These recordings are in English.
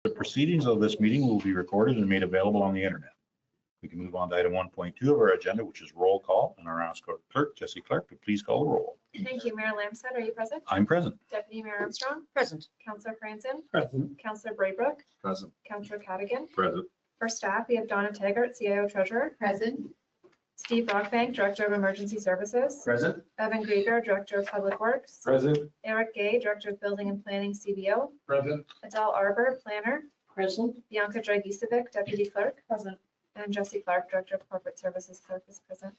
The proceedings of this meeting will be recorded and made available on the internet. We can move on to item 1.2 of our agenda, which is roll call, and our ask clerk, Jesse Clark, to please call the roll. Thank you. Mayor Lamstead, are you present? I'm present. Deputy Mayor Armstrong? Present. Councillor Franzen? Present. Councillor Braybrook? Present. Councillor Cadigan? Present. For staff, we have Donna Taggart, CIO Treasurer. Present. Steve Brockbank, Director of Emergency Services. Present. Evan Grieger, Director of Public Works. Present. Eric Gay, Director of Building and Planning, CBO. Present. Adele Arbor, Planner. Present. Bianca Dragicevic, Deputy Clerk. Present. And Jesse Clark, Director of Corporate Services, Clerk is present.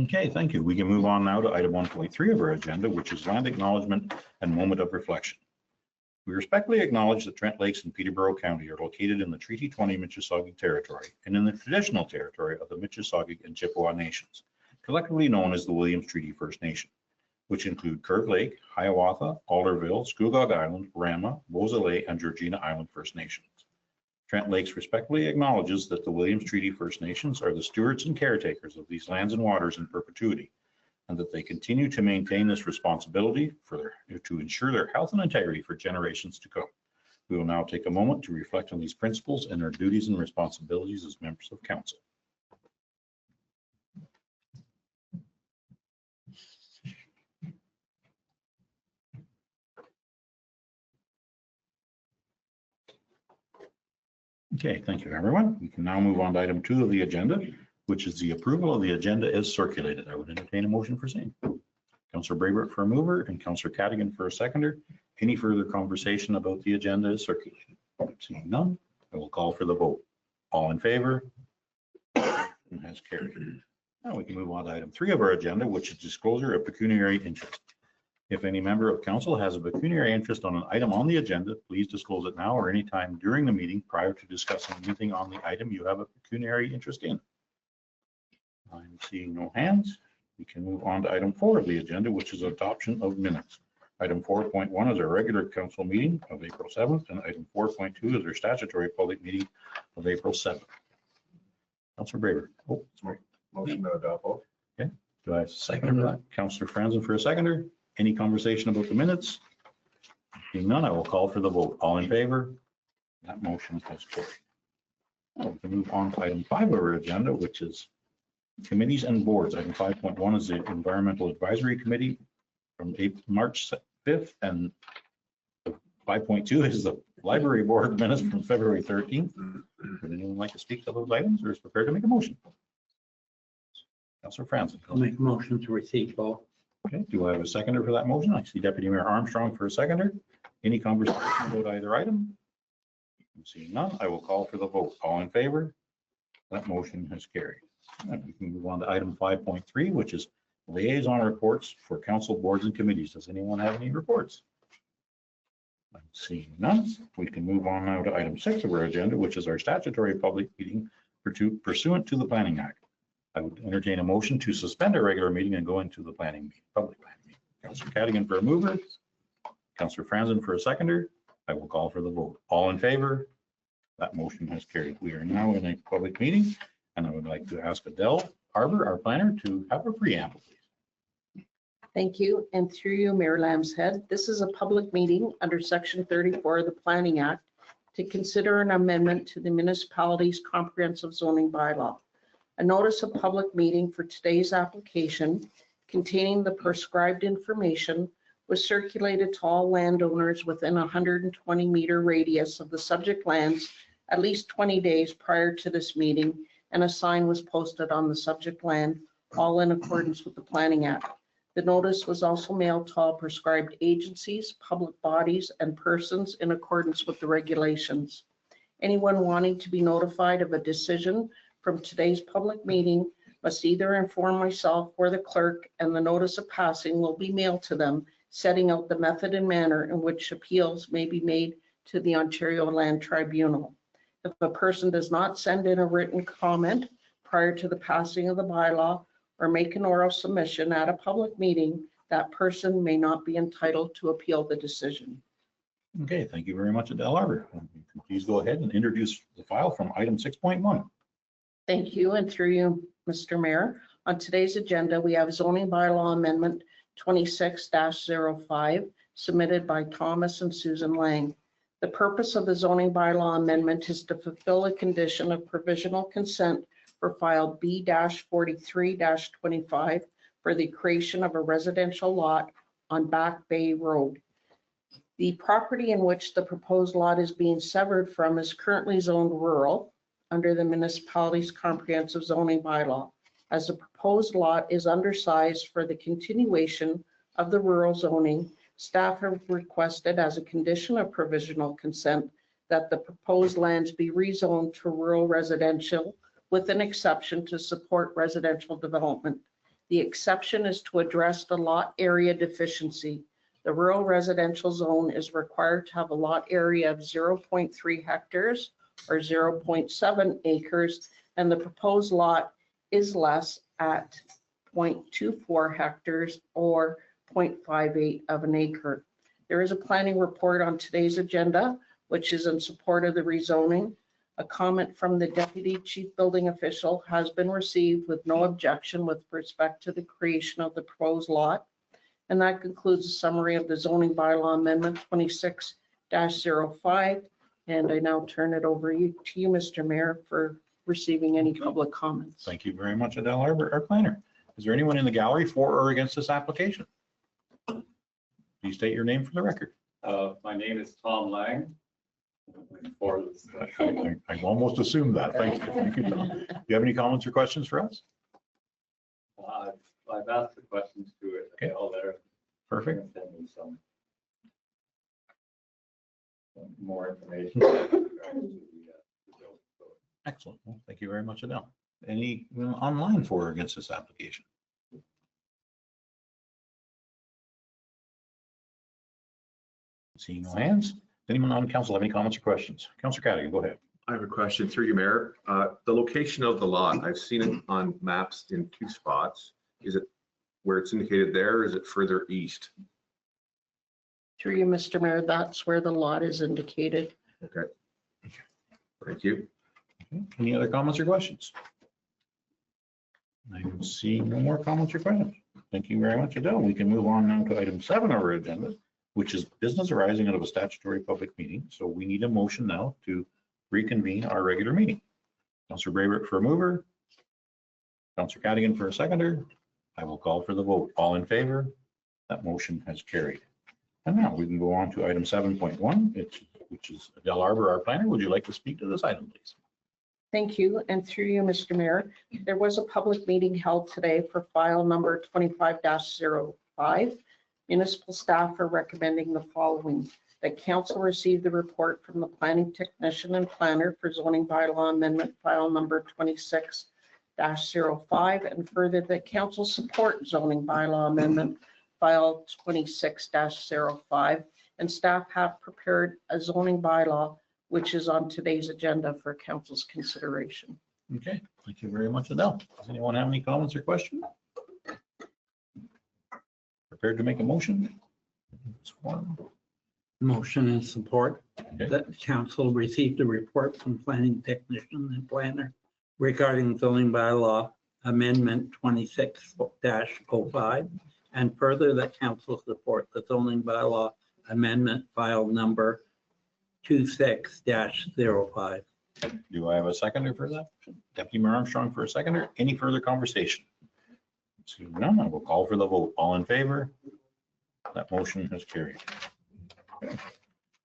Okay, thank you. We can move on now to item 1.3 of our agenda, which is land acknowledgement and moment of reflection. We respectfully acknowledge that Trent Lakes and Peterborough County are located in the Treaty 20 Mississauga territory and in the traditional territory of the Mississauga and Chippewa nations, collectively known as the Williams Treaty First Nation, which include Curve Lake, Hiawatha, Alderville, Scugog Island, Rama, Beausoleil, and Georgina Island First Nations. Trent Lakes respectfully acknowledges that the Williams Treaty First Nations are the stewards and caretakers of these lands and waters in perpetuity, and that they continue to maintain this responsibility to ensure their health and integrity for generations to come. We will now take a moment to reflect on these principles and their duties and responsibilities as members of council. Okay, thank you, everyone. We can now move on to item 2 of the agenda, which is the approval of the agenda as circulated. I would entertain a motion for same. Councillor Braybrook for a mover and Councillor Cadigan for a seconder. Any further conversation about the agenda as circulated? Seeing none, I will call for the vote. All in favor? And has carried. Now we can move on to item 3 of our agenda, which is disclosure of pecuniary interest. If any member of council has a pecuniary interest on an item on the agenda, please disclose it now or any time during the meeting prior to discussing anything on the item you have a pecuniary interest in. I'm seeing no hands. We can move on to item 4 of the agenda, which is adoption of minutes. Item 4.1 is our regular council meeting of April 7th, and item 4.2 is our statutory public meeting of April 7th. Councillor Braybrook. Oh, sorry. Motion to adopt. Okay. Do I have a second for that? Councillor Franzen for a seconder. Any conversation about the minutes? Being none, I will call for the vote. All in favor? That motion has carried. Now we can move on to item 5 of our agenda, which is committees and boards. Item 5.1 is the Environmental Advisory Committee from March 5th, and 5.2 is the Library Board minutes from February 13th. Would anyone like to speak to those items or is prepared to make a motion? Councillor Franzen. I'll make a motion to receive both. Okay, do I have a seconder for that motion? I see Deputy Mayor Armstrong for a seconder. Any conversation about either item? I'm seeing none. I will call for the vote. All in favor? That motion has carried. And we can move on to item 5.3, which is liaison reports for council boards and committees. Does anyone have any reports? I'm seeing none. We can move on now to item 6 of our agenda, which is our statutory public meeting pursuant to the Planning Act. I would entertain a motion to suspend our regular meeting and go into the planning meeting, public planning meeting. Councillor Cadigan for a mover, Councillor Franzen for a seconder. I will call for the vote. All in favor? That motion has carried. We are now in a public meeting, and I would like to ask Adele Arbor, our planner, to have a preamble, please. Thank you. And through you, Mayor Lamstead, this is a public meeting under Section 34 of the Planning Act to consider an amendment to the municipality's comprehensive zoning bylaw. A notice of public meeting for today's application containing the prescribed information was circulated to all landowners within a 120-meter radius of the subject lands at least 20 days prior to this meeting, and a sign was posted on the subject land, all in accordance with the Planning Act. The notice was also mailed to all prescribed agencies, public bodies, and persons in accordance with the regulations. Anyone wanting to be notified of a decision from today's public meeting must either inform myself or the clerk, and the notice of passing will be mailed to them, setting out the method and manner in which appeals may be made to the Ontario Land Tribunal. If a person does not send in a written comment prior to the passing of the bylaw or make an oral submission at a public meeting, that person may not be entitled to appeal the decision. Okay, thank you very much, Adele Arbor. Please go ahead and introduce the file from item 6.1. Thank you, and through you, Mr. Mayor. On today's agenda, we have zoning bylaw amendment 26-05 submitted by Thomas and Susan Lang. The purpose of the zoning bylaw amendment is to fulfill a condition of provisional consent for file B-43-25 for the creation of a residential lot on Back Bay Road. The property in which the proposed lot is being severed from is currently zoned rural under the municipality's comprehensive zoning bylaw. As the proposed lot is undersized for the continuation of the rural zoning, staff have requested as a condition of provisional consent that the proposed lands be rezoned to rural residential with an exception to support residential development. The exception is to address the lot area deficiency. The rural residential zone is required to have a lot area of 0.3 hectares or 0.7 acres, and the proposed lot is less at 0.24 hectares or 0.58 of an acre. There is a planning report on today's agenda, which is in support of the rezoning. A comment from the Deputy Chief Building Official has been received with no objection with respect to the creation of the proposed lot. And that concludes the summary of the zoning bylaw amendment 26-05. And I now turn it over to you, Mr. Mayor, for receiving any public comments. Thank you very much, Adele Arbor, our planner. Is there anyone in the gallery for or against this application? Please state your name for the record. My name is Tom Lang. For this, I almost assumed that. Thank you. Thank you, Tom. Do you have any comments or questions for us? I've asked the questions to it. Okay. All there. Perfect. Send me some more information. regarding to the bill. Excellent. Well, thank you very much, Adele. Any online for or against this application? Seeing no hands. Anyone on council have any comments or questions? Councillor Cadigan, go ahead. I have a question through you, Mayor. The location of the lot, I've seen it on maps in two spots. Is it where it's indicated there, or is it further east? Through you, Mr. Mayor, that's where the lot is indicated. Okay. Thank you. Okay. Any other comments or questions? I see no more comments or questions. Thank you very much, Adele. We can move on now to item 7 of our agenda, which is business arising out of a statutory public meeting. So we need a motion now to reconvene our regular meeting. Councillor Braybrick for a mover. Councillor Cadigan for a seconder. I will call for the vote. All in favor? That motion has carried. And now we can go on to item 7.1, which is Adele Arbor, our planner. Would you like to speak to this item, please? Thank you. And through you, Mr. Mayor, there was a public meeting held today for file number 25-05. Municipal staff are recommending the following: that council receive the report from the planning technician and planner for zoning bylaw amendment file number 26-05, and further that council support zoning bylaw amendment file 26-05, and staff have prepared a zoning bylaw which is on today's agenda for council's consideration. Okay, thank you very much, Adele. Does anyone have any comments or questions? Prepared to make a motion? Motion and support Okay. that council received a report from planning technician and planner regarding zoning bylaw amendment 26-05, and further that council support the zoning bylaw amendment file number 26-05. Do I have a seconder for that? Deputy Mayor Armstrong for a seconder. Any further conversation? Seeing none, I will call for the vote. All in favor? That motion has carried. Okay.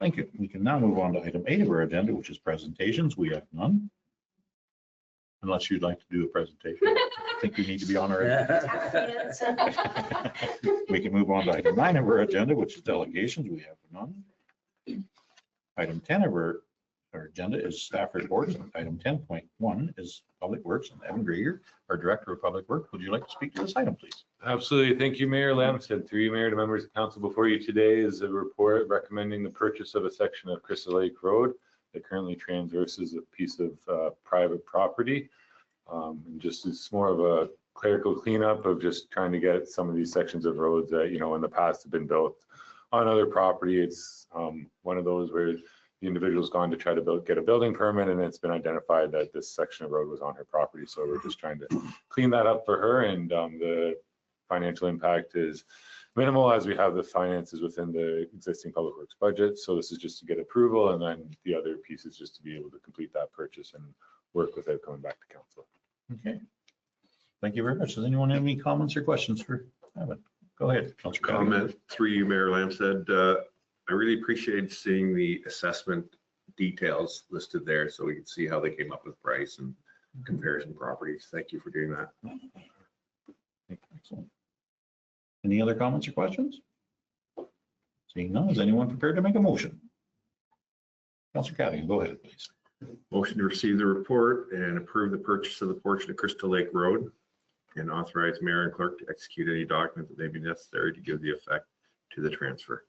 Thank you. We can now move on to item 8 of our agenda, which is presentations. We have none. Unless you'd like to do a presentation. I think we need to be on our agenda. We can move on to item 9 of our agenda, which is delegations. We have none. Item 10 of our agenda is staff reports. Item 10.1 is Public Works, and Evan Greger, our Director of Public Works. Would you like to speak to this item, please? Absolutely. Thank you, Mayor Lamstead. Through you, Mayor, to members of council, before you today is a report recommending the purchase of a section of Crystal Lake Road that currently transverses a piece of private property. And just it's more of a clerical cleanup of just trying to get some of these sections of roads that, you know, in the past have been built on other property. It's one of those where the individual's gone to try to get a building permit, and it's been identified that this section of road was on her property. So we're just trying to clean that up for her, and the financial impact is minimal as we have the finances within the existing public works budget. So this is just to get approval, and then the other piece is just to be able to complete that purchase and work without coming back to council. Okay. Thank you very much. Does anyone have any comments or questions for Evan? Go ahead. Councillor Cadigan. Comment through you, Mayor Lamstead. I really appreciated seeing the assessment details listed there so we can see how they came up with price and comparison properties. Thank you for doing that. Excellent. Any other comments or questions? Seeing none, is anyone prepared to make a motion? Councillor Cadigan, go ahead, please. Motion to receive the report and approve the purchase of the portion of Crystal Lake Road and authorize mayor and clerk to execute any document that may be necessary to give the effect to the transfer.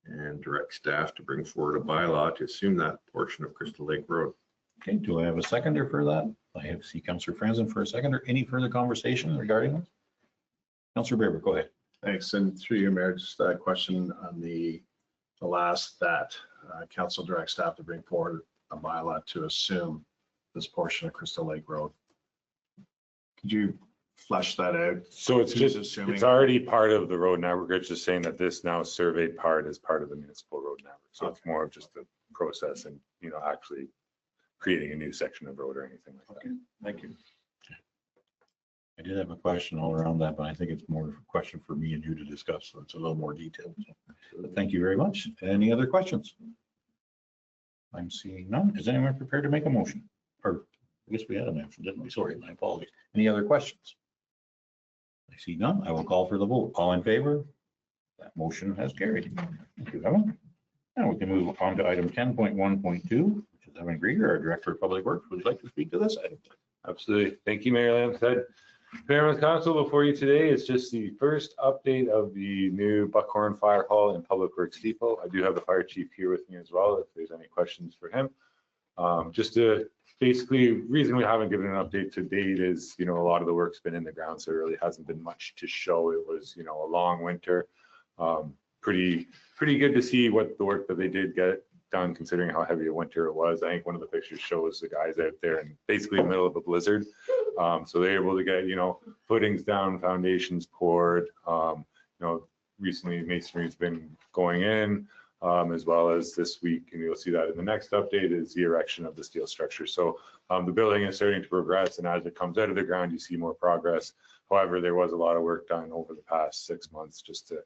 And direct staff to bring forward a bylaw to assume that portion of Crystal Lake Road. Okay, do I have a seconder for that? I have see Councillor Franzen for a seconder. Any further conversation regarding this? Councillor Braber, go ahead. Thanks. And through you, Mayor, just a question on the last that council direct staff to bring forward a bylaw to assume this portion of Crystal Lake Road. Could you flesh that out? So it's Who's just, assuming? it's already part of the road network. It's just saying that this now surveyed part is part of the municipal road network. So it's more of just the process and, actually creating a new section of road or anything like that. Thank you. I did have a question all around that, but I think it's more of a question for me and you to discuss, so it's a little more detailed. But thank you very much. Any other questions? I'm seeing none. Is anyone prepared to make a motion? Or I guess we had a motion, didn't we? Sorry, my apologies. Any other questions? I see none. I will call for the vote. All in favor? That motion has carried. Thank you, Evan. Now we can move on to item 10.1.2, which is Evan Grieger, our Director of Public Works. Would you like to speak to this item? Absolutely. Thank you, Mayor Lamstead. Fairmouth Council, before you today is just the first update of the new Buckhorn Fire Hall and Public Works Depot. I do have the fire chief here with me as well, if there's any questions for him. Just to basically, reason we haven't given an update to date is, a lot of the work's been in the ground, so there really hasn't been much to show. It was, a long winter. Pretty good to see what the work that they did get done, considering how heavy a winter it was. I think one of the pictures shows the guys out there in basically the middle of a blizzard. So they're able to get, footings down, foundations poured. Recently masonry's been going in, as well as this week, and you'll see that in the next update, is the erection of the steel structure. So the building is starting to progress, and as it comes out of the ground, you see more progress. However, there was a lot of work done over the past 6 months just to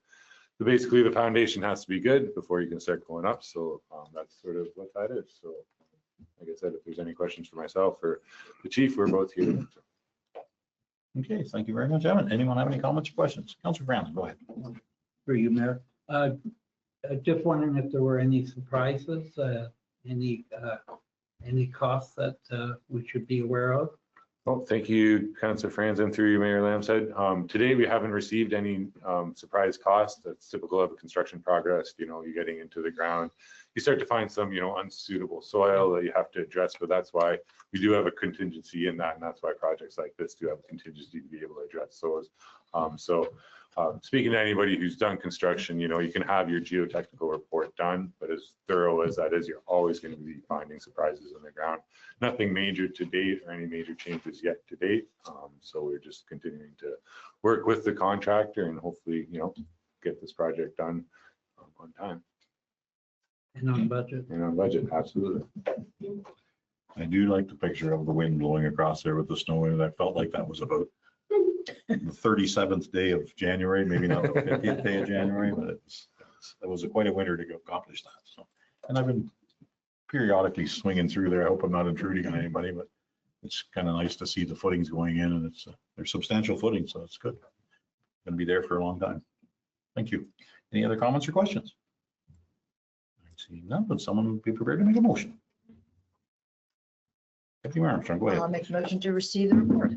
basically the foundation has to be good before you can start going up. So that's sort of what that is. So like I said, if there's any questions for myself or the chief, we're both here. Okay, thank you very much, Evan. Anyone have any comments or questions? Councillor Franzen, go ahead. For you, Mayor. Just wondering if there were any surprises, any costs that we should be aware of? Well, thank you, Councillor Franzen, through you, Mayor Lamstead. Today, we haven't received any surprise costs. That's typical of a construction progress. You're getting into the ground. You start to find some, unsuitable soil that you have to address, but that's why we do have a contingency in that, and that's why projects like this do have a contingency to be able to address those. Speaking to anybody who's done construction, you can have your geotechnical report done, but as thorough as that is, you're always going to be finding surprises in the ground. Nothing major to date or any major changes yet to date. So we're just continuing to work with the contractor and hopefully, get this project done on time. And on budget? And on budget, absolutely. I do like the picture of the wind blowing across there with the snow in it. I felt like that was about the 37th day of January, maybe not the 50th day of January, but it was quite a winter to accomplish that. So, and I've been periodically swinging through there. I hope I'm not intruding on anybody, but it's kind of nice to see the footings going in, and they're substantial footings, so it's good. Going to be there for a long time. Thank you. Any other comments or questions? I see none, but someone be prepared to make a motion. Deputy Armstrong, go ahead. I'll make a motion to receive the report.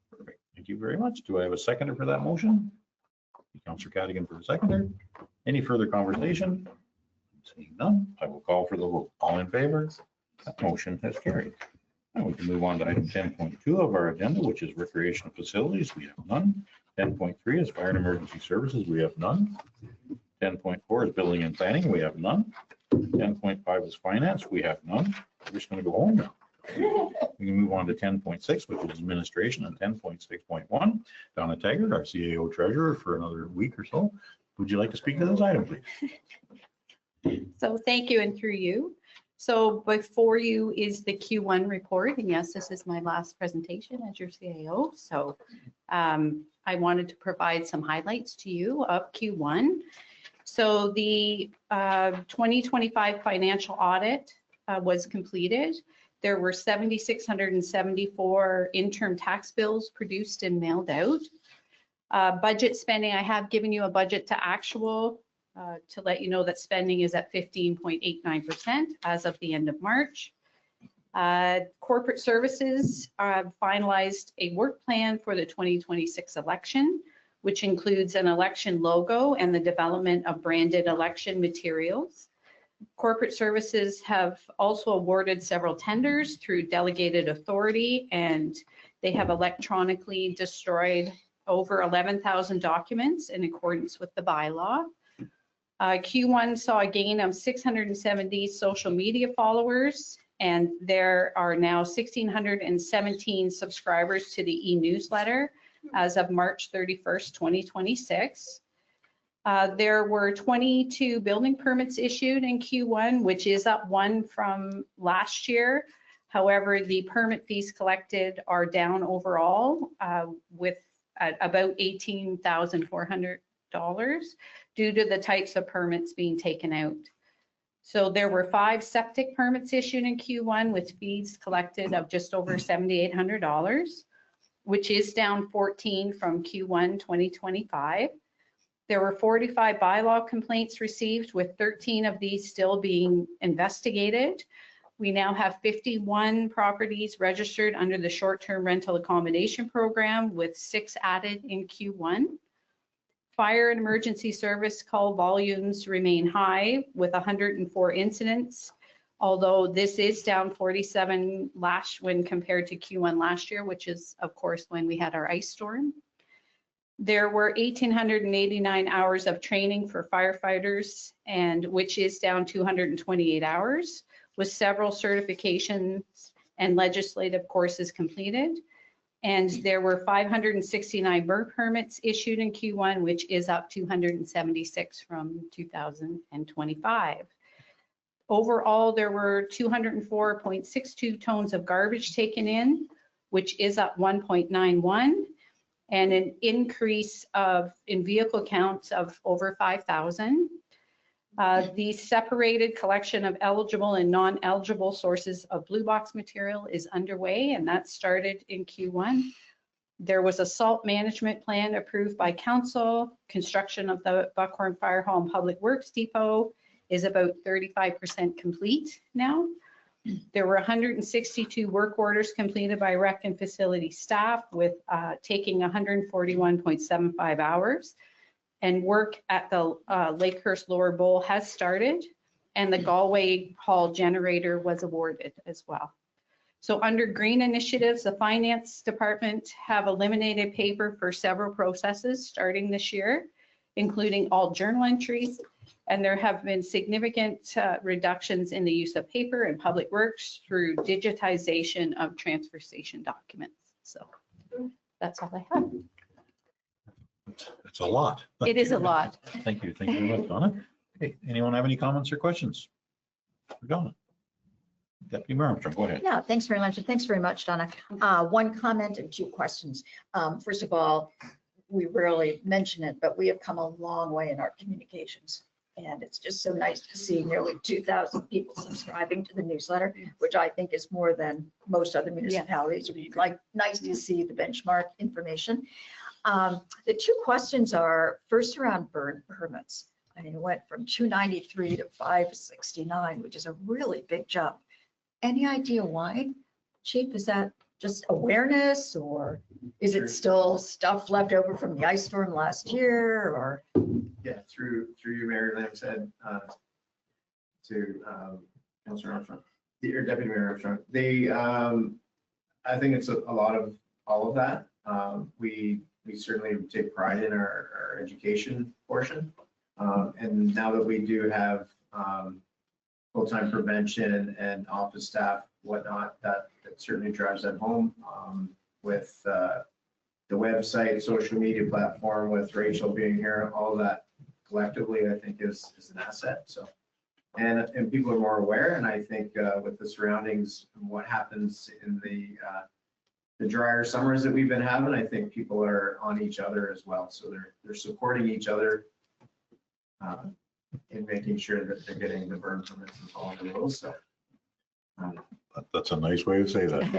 Perfect. Thank you very much. Do I have a seconder for that motion? Councillor Cadigan for the seconder. Any further conversation? Seeing none, I will call for the vote. All in favor? That motion has carried. Now we can move on to item 10.2 of our agenda, which is recreational facilities. We have none. 10.3 is fire and emergency services. We have none. 10.4 is building and planning. We have none. 10.5 is finance. We have none. We're just going to go home now. We can move on to 10.6, which is administration, and 10.6.1. Donna Taggart, our CAO treasurer for another week or so. Would you like to speak to this item, please? So thank you and through you. So before you is the Q1 report. And yes, this is my last presentation as your CAO. So I wanted to provide some highlights to you of Q1. So the 2025 financial audit was completed. There were 7,674 interim tax bills produced and mailed out. Budget spending, I have given you a budget to actual to let you know that spending is at 15.89% as of the end of March. Corporate services finalized a work plan for the 2026 election, which includes an election logo and the development of branded election materials. Corporate services have also awarded several tenders through delegated authority, and they have electronically destroyed over 11,000 documents in accordance with the bylaw. Q1 saw a gain of 670 social media followers, and there are now 1,617 subscribers to the e-newsletter as of March 31st, 2026. There were 22 building permits issued in Q1, which is up one from last year. However, the permit fees collected are down overall with about $18,400 due to the types of permits being taken out. So there were 5 septic permits issued in Q1 with fees collected of just over $7,800, which is down 14 from Q1 2025. There were 45 bylaw complaints received, with 13 of these still being investigated. We now have 51 properties registered under the short-term rental accommodation program, with 6 added in Q1. Fire and emergency service call volumes remain high with 104 incidents, although this is down 47 when compared to Q1 last year, which is of course when we had our ice storm. There were 1,889 hours of training for firefighters, and which is down 228 hours, with several certifications and legislative courses completed. And there were 569 burn permits issued in Q1, which is up 276 from 2025. Overall, there were 204.62 tons of garbage taken in, which is up 1.91, and an increase in vehicle counts of over 5,000. The separated collection of eligible and non-eligible sources of blue box material is underway, and that started in Q1. There was a salt management plan approved by council. Construction of the Buckhorn Fire Hall and Public Works Depot is about 35% complete now. There were 162 work orders completed by rec and facility staff, with taking 141.75 hours. And work at the Lakehurst Lower Bowl has started, and the Galway Hall generator was awarded as well. So under green initiatives, the finance department have eliminated paper for several processes starting this year, including all journal entries, and there have been significant reductions in the use of paper in public works through digitization of transfer station documents. So that's all I have. It's a lot. It is a lot. Thank you. Thank you very much, Donna. Okay, anyone have any comments or questions for Donna? Deputy Mayor Armstrong, go ahead. Yeah, thanks very much. And thanks very much, Donna. One comment and 2 questions. First of all, we rarely mention it, but we have come a long way in our communications. And it's just so nice to see nearly 2,000 people subscribing to the newsletter, which I think is more than most other municipalities. We'd like nice to see the benchmark information. The 2 questions are first around burn permits. I mean, it went from 293 to 569, which is a really big jump. Any idea why? Chief, is that just awareness, or is it still stuff left over from the ice storm last year, or? Yeah, through you, Mayor Lamb to Councilor Armstrong, or Deputy Mayor Armstrong. I think it's a lot of all of that. We certainly take pride in our education portion. And now that we do have full-time prevention and office staff, whatnot, that certainly drives that home. With the website, social media platform, with Rachel being here, all that collectively, I think is an asset. So, and people are more aware, and I think with the surroundings and what happens in the drier summers that we've been having, I think people are on each other as well. So they're supporting each other in making sure that they're getting the burn permits and following the rules. So That's a nice way to say that.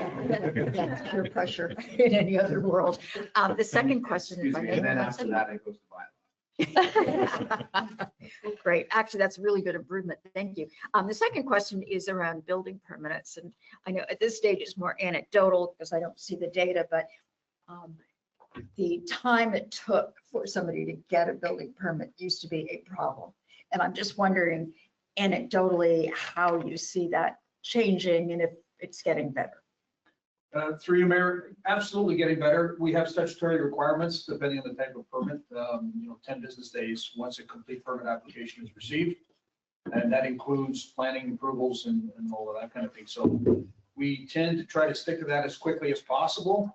That's peer pressure in any other world. The second question, if excuse I me, may. and then after that, it goes to bylaw. Great. Actually, that's a really good improvement. Thank you. The second question is around building permits. And I know at this stage it's more anecdotal because I don't see the data, but the time it took for somebody to get a building permit used to be a problem. And I'm just wondering anecdotally how you see that changing and if it's getting better. Through you, Mayor, absolutely getting better. We have statutory requirements depending on the type of permit. 10 business days once a complete permit application is received. And that includes planning approvals and all of that kind of thing. So we tend to try to stick to that as quickly as possible.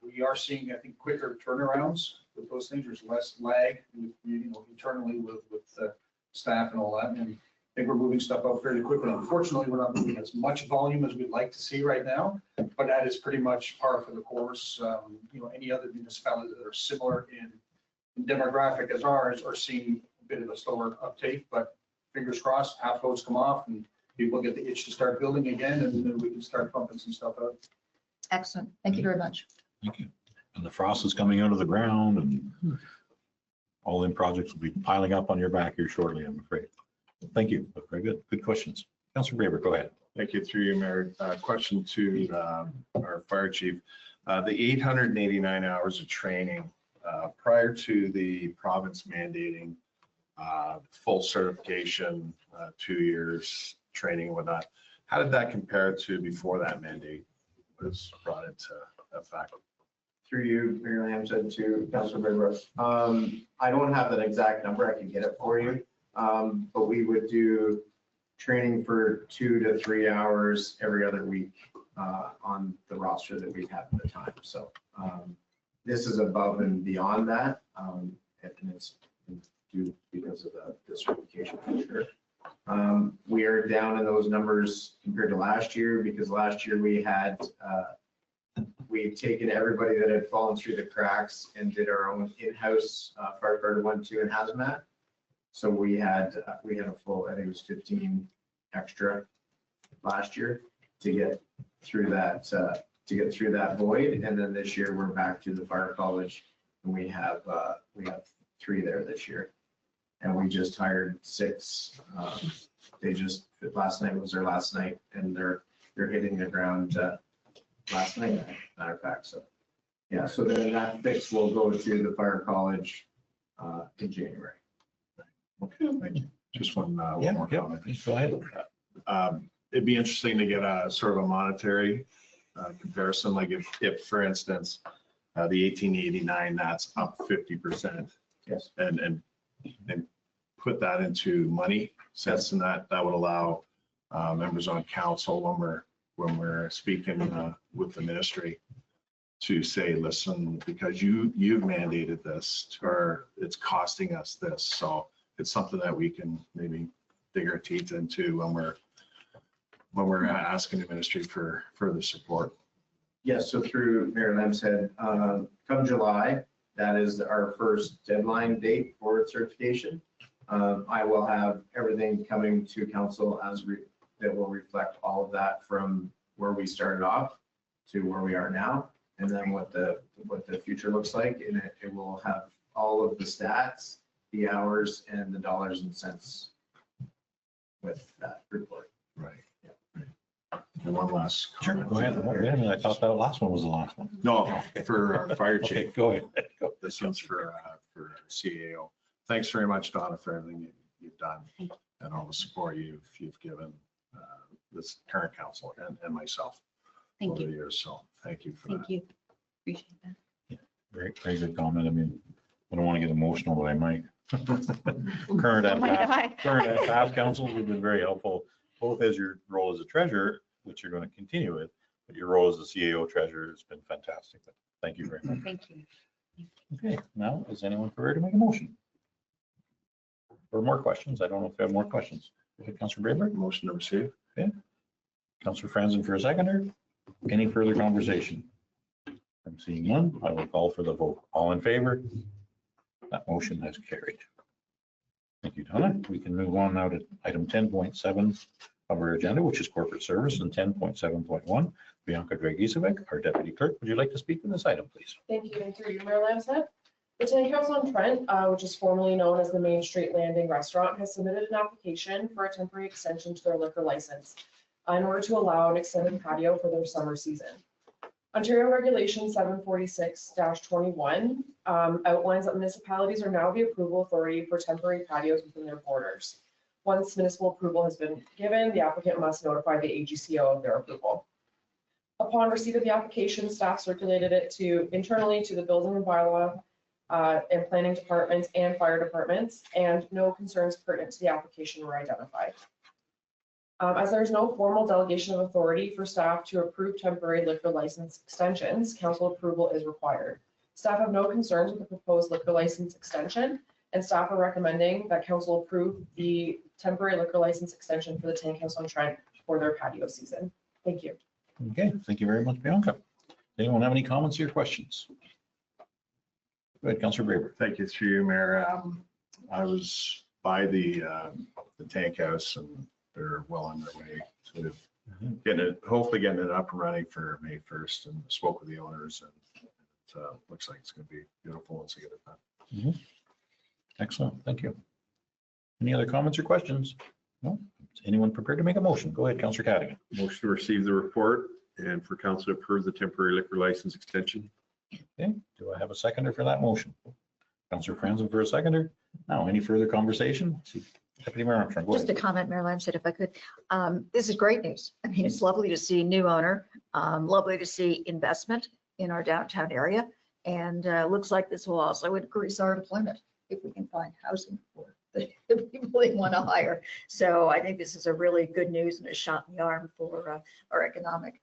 We are seeing, I think, quicker turnarounds with those things. There's less lag, internally with the staff and all that. And I think we're moving stuff out fairly quickly. Unfortunately, we're not moving as much volume as we'd like to see right now, but that is pretty much par for the course. Any other municipalities that are similar in demographic as ours are seeing a bit of a slower uptake, but fingers crossed, half loads come off and people get the itch to start building again, and then we can start pumping some stuff out. Excellent. Thank you very much. Thank you. And the frost is coming out of the ground, and all in projects will be piling up on your back here shortly, I'm afraid. Thank you. Very good. Good questions. Councilor Braber, go ahead. Thank you. Through you, Mayor. Question to our fire chief. The 889 hours of training prior to the province mandating full certification, 2 years training and whatnot, how did that compare to before that mandate was brought into effect? Through you, Mayor Lamb, said to Councilor Braber. I don't have that exact number. I can get it for you. But we would do training for 2 to 3 hours every other week on the roster that we had at the time. So this is above and beyond that. And it's due because of the certification for sure. We are down in those numbers compared to last year because last year we had taken everybody that had fallen through the cracks and did our own in-house firefighter 1, 2 and hazmat. So we had a full, I think it was 15 extra last year to get through that void. And then this year we're back to the fire college and we have 3 there this year. And we just hired 6. Last night was their last night and they're hitting the ground last night, matter of fact. So yeah, so then that fix will go to the fire college in January. Okay, thank you. Just one more comment. Please go ahead. It'd be interesting to get a sort of a monetary comparison, like if for instance, the 1889, that's up 50%. Yes. And put that into money sense, and that would allow members on council when we're speaking with the ministry to say, listen, because you've mandated this, or it's costing us this. So it's something that we can maybe dig our teeth into when we're asking the ministry for further support. Yes, so through Mayor Lamb's head, come July, that is our first deadline date for certification. I will have everything coming to council that will reflect all of that from where we started off to where we are now, and then what the future looks like. And it will have all of the stats, the hours, and the dollars and cents with that report. Right. And one last Sure, comment. go ahead. I thought that last one was the last one. No, for our fire Okay, chief. go ahead. Go. This one's for CAO. Thanks very much, Donna, for everything you've done and all the support you've given this current council and myself Thank over you. the years. So thank you for that. Thank you. Appreciate that. Very, very good comment. I mean, I don't want to get emotional, but I might. Current Oh and my past, God. current and past councils have been very helpful, both as your role as a treasurer, which you're going to continue with, but your role as the CAO treasurer has been fantastic. Thank you very much. Thank you. Okay, now is anyone prepared to make a motion? Or more questions? I don't know if we have more questions. Okay, Councilor Braber, Motion to receive. Councilor Franzen for a seconder. Any further conversation? I'm seeing none. I will call for the vote. All in favor? That motion has carried. Thank you, Donna. We can move on now to item 10.7 of our agenda, which is corporate service, and 10.7.1. Bianca Dragicevic, our deputy clerk. Would you like to speak to this item, please? Thank you, and through you, Mayor Lamstead. The Tank House on Trent, which is formerly known as the Main Street Landing Restaurant, has submitted an application for a temporary extension to their liquor license in order to allow an extended patio for their summer season. Ontario Regulation 746-21 outlines that municipalities are now the approval authority for temporary patios within their borders. Once municipal approval has been given, the applicant must notify the AGCO of their approval. Upon receipt of the application, staff circulated it internally to the building and bylaw and planning departments and fire departments, and no concerns pertinent to the application were identified. As there is no formal delegation of authority for staff to approve temporary liquor license extensions, council approval is required. Staff have no concerns with the proposed liquor license extension, and staff are recommending that council approve the temporary liquor license extension for the Tank House on Trent for their patio season. Thank you. Okay, thank you very much, Bianca. Anyone have any comments or questions? Go ahead, Councilor Braber. Thank you, through you, Mayor. I was by the tank house, and they're well on their way to hopefully getting it up and running for May 1st, and spoke with the owners, and it looks like it's going to be beautiful once they get it done. Excellent, thank you. Any other comments or questions? No? Is anyone prepared to make a motion? Go ahead, Councilor Cadigan. Motion to receive the report and for council to approve the temporary liquor license extension. Okay, do I have a seconder for that motion? Councilor Franzen for a seconder. Now, any further conversation? Deputy Mayor Armstrong, go Just a ahead. comment, Mayor Lamstead, if I could. This is great news. I mean, it's lovely to see new owner, lovely to see investment in our downtown area. And looks like this will also increase our employment if we can find housing for the people they want to hire. So I think this is a really good news and a shot in the arm for our economic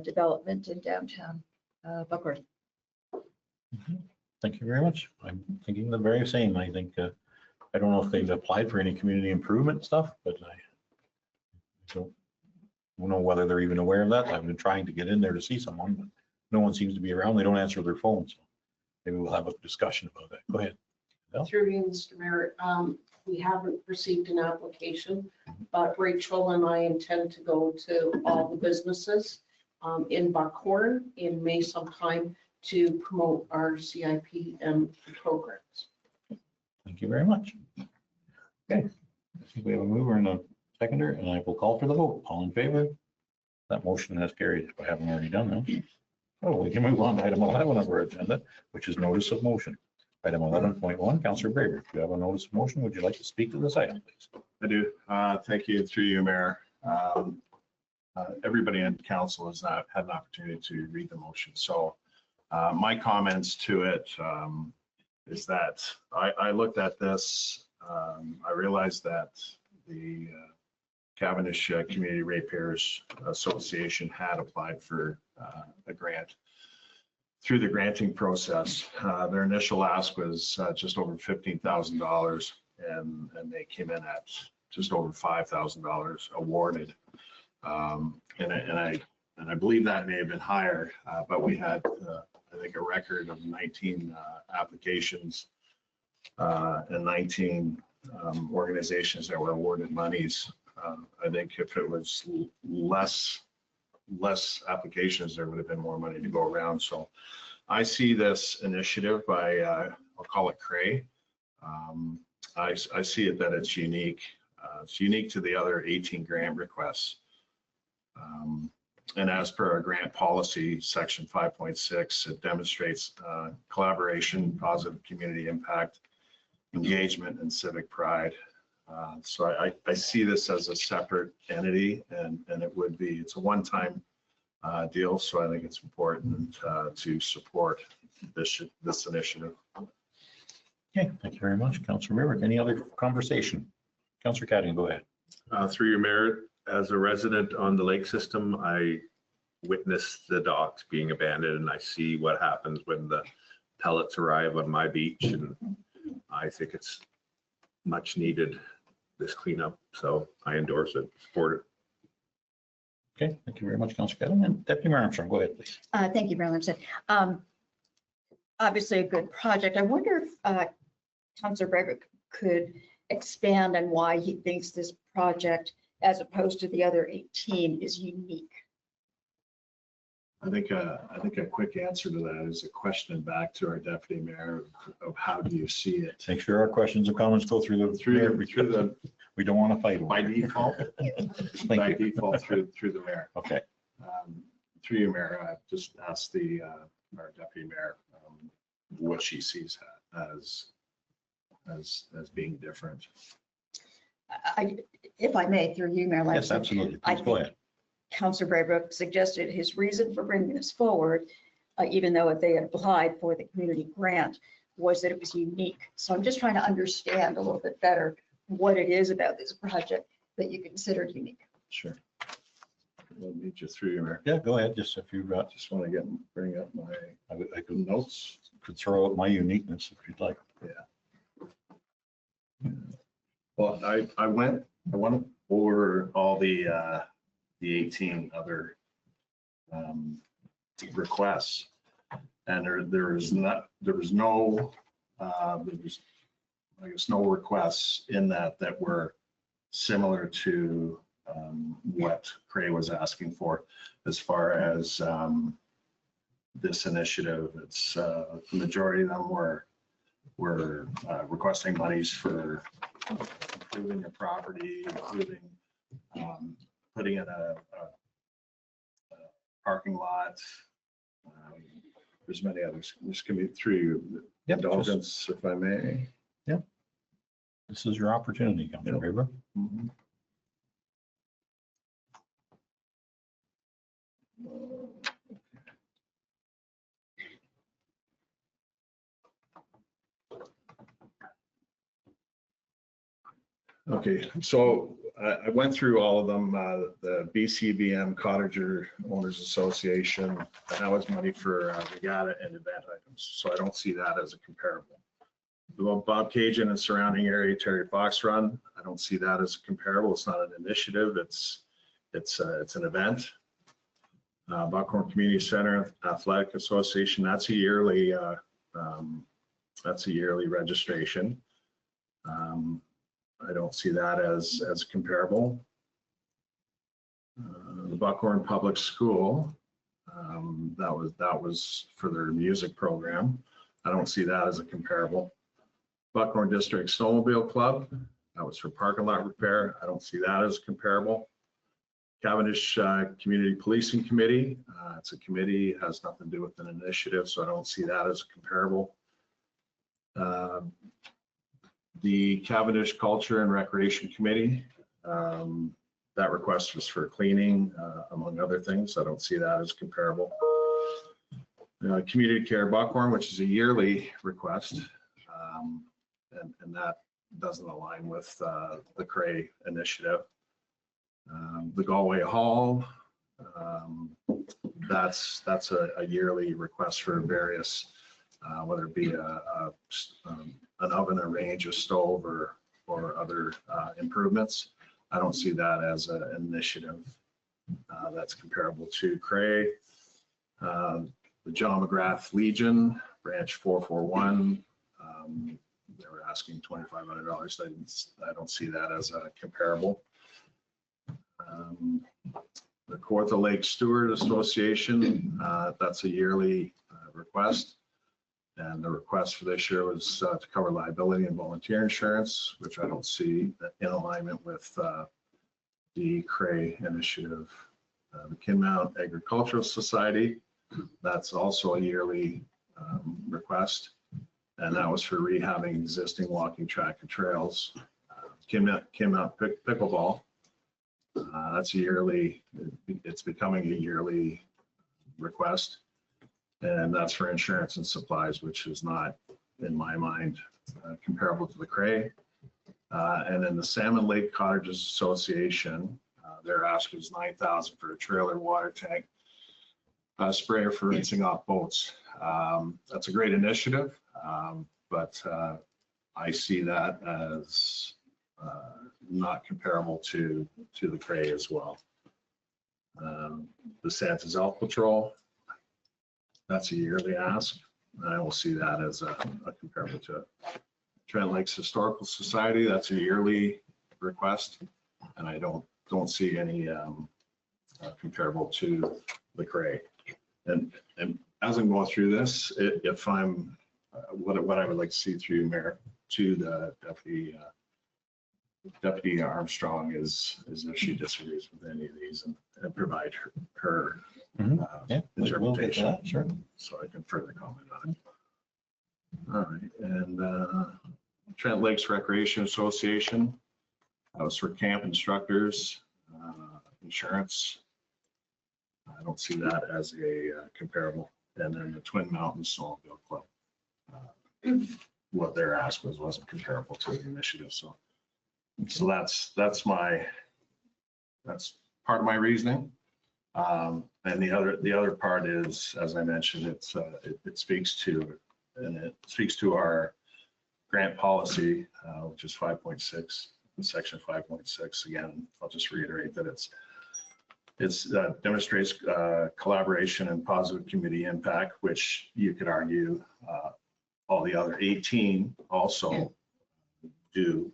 development in downtown Buckworth. Thank you very much. I'm thinking the very same. I think, I don't know if they've applied for any community improvement stuff, but I don't know whether they're even aware of that. I've been trying to get in there to see someone, but no one seems to be around. They don't answer their phones. So maybe we'll have a discussion about that. Go ahead. Through you, Mr. Mayor, we haven't received an application, but Rachel and I intend to go to all the businesses in Buckhorn in May sometime to promote our CIP and programs. Thank you very much. Okay, I think we have a mover and a seconder, and I will call for the vote. All in favor? That motion has carried. If I haven't already done that. Oh, we can move on to item 11 of our agenda, which is notice of motion. Item 11.1, Councilor Braber, if you have a notice of motion, would you like to speak to this item, please? I do. Thank you, through you, Mayor. Everybody in council has not had an opportunity to read the motion. So my comments to it is that I looked at this. I realized that the Cavendish Community Ratepayers Association had applied for a grant. Through the granting process, their initial ask was just over $15,000, and they came in at just over $5,000 awarded. And I believe that may have been higher, but we had, I think, a record of 19 applications and 19 organizations that were awarded monies. I think if it was less applications, there would have been more money to go around. So I see this initiative by, I'll call it CRAE. I see it that it's unique. It's unique to the other 18 grant requests. And as per our grant policy, section 5.6, it demonstrates collaboration, positive community impact, engagement, and civic pride. So I see this as a separate entity, and it's a one-time deal. So I think it's important to support this initiative. Okay, thank you very much, Councillor Rivers. Any other conversation? Councillor Cadigan, go ahead. Through your mayor, as a resident on the lake system, I witnessed the docks being abandoned and I see what happens when the pellets arrive on my beach. And I think it's much needed, this cleanup. So I endorse it, support it. Okay, thank you very much, Councillor Cadigan. And Deputy Mayor Armstrong, go ahead, please. Thank you, Mayor Limson. Obviously a good project. I wonder if Councillor Breger could expand on why he thinks this project, as opposed to the other 18, is unique. I think a quick answer to that is a question back to our deputy mayor of how do you see it? Make sure our questions and comments go through the, we don't want to fight. By default, Thank you. through the mayor. Okay. Through you, Mayor, I just asked our deputy mayor what she sees as being different. If I may, through you, Mayor Yes, Limson, absolutely. I Please go think ahead. Councillor Braybrook suggested his reason for bringing this forward, even though they had applied for the community grant, was that it was unique. So I'm just trying to understand a little bit better what it is about this project that you considered unique. Sure. Let me just through you, Mayor. Yeah, go ahead. Just if you've got, Just want to bring up my I could notes. throw out my uniqueness if you'd like. Well, I went over all the 18 other requests, and there was no I guess no requests in that were similar to what Cray was asking for as far as this initiative. It's the majority of them were requesting monies for improving their property, including putting in a parking lot. There's many others. Just give me through Yep, indulgence, if I may. this is your opportunity, Councillor Weber. Mhm. Okay, so I went through all of them, the BCBM Cottager Owners Association, and that was money for regatta and event items, so I don't see that as a comparable. The Bob Cajun and surrounding area Terry Fox Run, I don't see that as a comparable. It's not an initiative, it's an event. Buckhorn Community Center Athletic Association, that's a yearly registration. I don't see that as comparable. The Buckhorn Public School, that was for their music program. I don't see that as a comparable. Buckhorn District Snowmobile Club, that was for parking lot repair. I don't see that as comparable. Cavendish Community Policing Committee, it's a committee, has nothing to do with an initiative, so I don't see that as comparable. The Cavendish Culture and Recreation Committee, that request was for cleaning, among other things. I don't see that as comparable. Community Care Buckhorn, which is a yearly request, and that doesn't align with the Cray initiative. The Galway Hall, that's a yearly request for various, whether it be an oven, a range, a stove, or other improvements. I don't see that as an initiative that's comparable to Cray. The John McGrath Legion, Branch 441, they were asking $2,500. I don't see that as a comparable. The Kawartha Lake Steward Association, that's a yearly request. And the request for this year was to cover liability and volunteer insurance, which I don't see in alignment with the Cray initiative. The Kinmount Agricultural Society, that's also a yearly request. And that was for rehabbing existing walking track and trails. Kinmount Pickleball, that's a yearly, it's becoming a yearly request. And that's for insurance and supplies, which is not, in my mind, comparable to the Cray. And then the Salmon Lake Cottages Association, their ask is $9,000 for a trailer water tank sprayer for rinsing off boats. That's a great initiative, but I see that as not comparable to the Cray as well. The Santa's Elk Patrol, that's a yearly ask. I will see that as a comparable to it. Trent Lakes Historical Society, that's a yearly request, and I don't see any comparable to the Cray. And as I'm going through this, if I'm what I would like to see through you, Mayor, to the Deputy Armstrong is if she disagrees with any of these and provide her Yeah, we'll get to interpretation, that, sure. so I can further comment on it. All right, and Trent Lakes Recreation Association, that was for camp instructors, insurance. I don't see that as a comparable. And then the Twin Mountains Snowmobile Club, what their ask wasn't comparable to the initiative. So that's part of my reasoning. And the other part is, as I mentioned, it speaks to our grant policy, which is 5.6, section 5.6. Again, I'll just reiterate that it demonstrates collaboration and positive community impact, which you could argue all the other 18 also do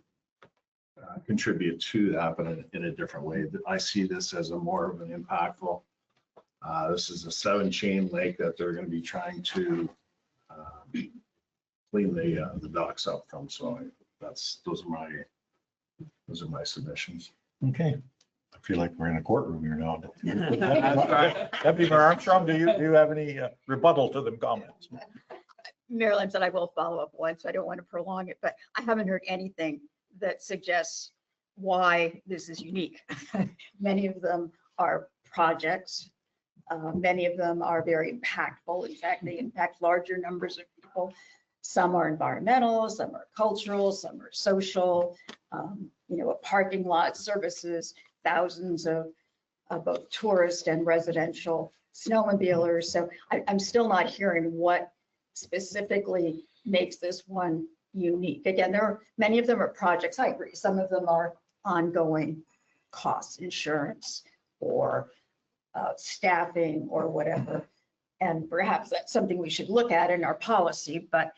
contribute to that, but in a different way. I see this as a more of an impactful. This is a 7-chain lake that they're going to be trying to clean the docks up from. So those are my submissions. Okay. I feel like we're in a courtroom here now. That's right. Deputy Mayor Armstrong, do you have any rebuttal to them comments? Mayor Lam said I will follow up once. I don't want to prolong it, but I haven't heard anything that suggests why this is unique. Many of them are projects. Many of them are very impactful. In fact, they impact larger numbers of people. Some are environmental, some are cultural, some are social. A parking lot services thousands of both tourist and residential snowmobilers. So I'm still not hearing what specifically makes this one unique. Again, many of them are projects. I agree. Some of them are ongoing costs, insurance or staffing or whatever. And perhaps that's something we should look at in our policy, but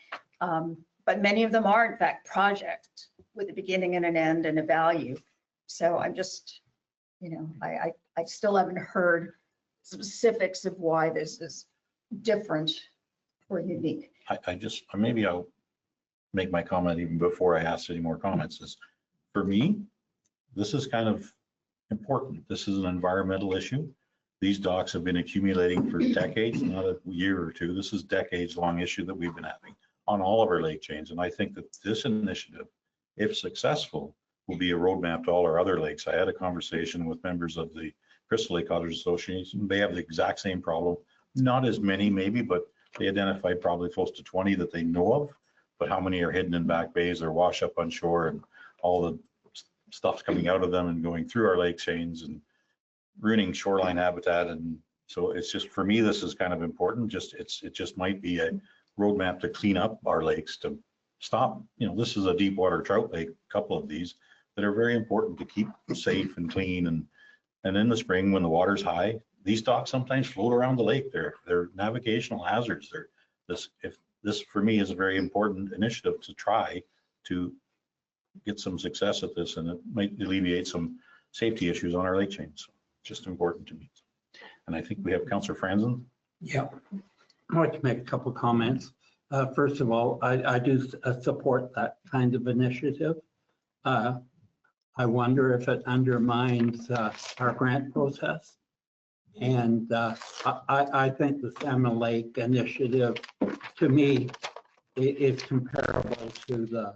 many of them are in fact projects with a beginning and an end and a value. So I'm just, I still haven't heard specifics of why this is different or unique. Maybe I'll make my comment even before I ask any more comments. Is for me, this is kind of important. This is an environmental issue. These docks have been accumulating for decades, not a year or two. This is decades-long issue that we've been having on all of our lake chains. And I think that this initiative, if successful, will be a roadmap to all our other lakes. I had a conversation with members of the Crystal Lake Cottage Association. They have the exact same problem. Not as many maybe, but they identified probably close to 20 that they know of. But how many are hidden in back bays or wash up on shore, and all the stuff's coming out of them and going through our lake chains and ruining shoreline habitat. And so it's just, for me, this is kind of important. It just might be a roadmap to clean up our lakes, to stop. This is a deep water trout lake, a couple of these that are very important to keep safe and clean. And in the spring, when the water's high, these docks sometimes float around the lake. They're navigational hazards. This for me is a very important initiative to try to get some success at this, and it might alleviate some safety issues on our lake chains. Just important to me. And I think we have Councillor Franzen. Yeah, I'd like to make a couple comments. First of all, I do support that kind of initiative. I wonder if it undermines our grant process. And I think the Salmon Lake initiative, to me, is comparable to the